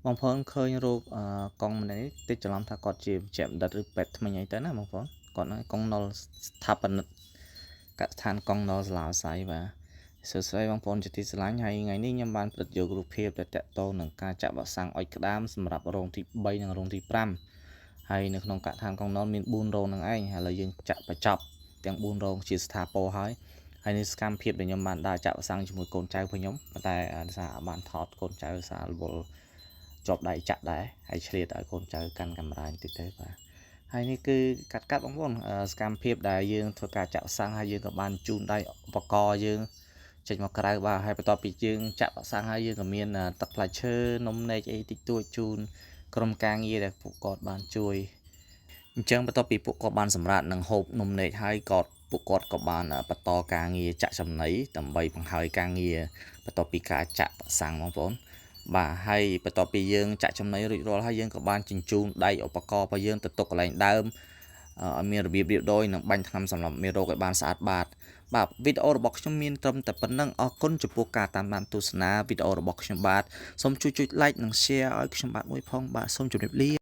បងប្អូនឃើញរូបកុងម្នាក់នេះតិចច្រឡំថាគាត់ជាជាបណ្ឌិតឬពេទ្យថ្មីអីទៅណាបងប្អូនគាត់ហ្នឹងកុងណុលស្ថាបនិកកសិដ្ឋានកុងណុលសាឡាស័យបាទសួស្តីបងប្អូនជាទីស្រឡាញ់ហើយថ្ងៃនេះខ្ញុំបានផ្តិតយករូបភាពដែលតាក់ទងនឹងការចាក់វ៉ាក់សាំងអុចក្តាមសម្រាប់រោងទី3និងរោងទី5ហើយនៅក្នុងកសិដ្ឋានកុងណុលមាន4រោងហ្នឹងឯងហើយឥឡូវយើងចាក់បញ្ចប់ទាំង4រោងជាស្ថាពរហើយនេះសកម្មភាពដែលខ្ញុំបានដើរចាក់វ៉ាក់សាំងជាមួយកូនចៅខ្ញុំប៉ុន្តែដោយសារបានថតកូនចៅសាររវល់ជាប់ដៃចាក់ដែរហើយឆ្លៀតឲ្យកូនចៅកាន់កាមេរ៉ាបន្តិចទៅបាទហើយនេះគឺកាត់បងប្អូនសកម្មភាពដែលយើងធ្វើការចាក់វ៉ាក់សាំងហើយយើងក៏បានជូនដៃឧបករណ៍យើងចេញមកក្រៅបាទហើយបន្ទាប់ពីយើងចាក់វ៉ាក់សាំងហើយយើងក៏មានទឹកផ្លែឈើនំនែកអីតិចតួចជូនក្រុមការងារដែលពួកគាត់បានជួយអញ្ចឹងបន្ទាប់ពីពួកគាត់បានសម្រាប់នឹងហូបនំនែកហើយពួកគាត់ក៏បានបន្តការងារចាក់ចំណីដើម្បីបង្ហើយការងារបន្ទាប់ពីការចាក់វ៉ាក់សាំងបងប្អូនបាទហើយបន្ទាប់ពីយើងចាក់ចំណីរួចរាល់ហើយយើងក៏បានជញ្ជូនដៃឧបករណ៍របស់យើងទៅទុកកន្លែងដើមឲ្យមានរបៀបរៀបរយនិងបាញ់ថ្នាំសម្លាប់មេរោគឲ្យបានស្អាតបាតបាទវីដេអូរបស់ខ្ញុំមានត្រឹមតែប៉ុណ្្នឹងអរគុណចំពោះការតាមដានទស្សនាវីដេអូរបស់ខ្ញុំបាទសូមជួយចុច like និង share ឲ្យខ្ញុំបាទមួយផងបាទសូមជម្រាបលា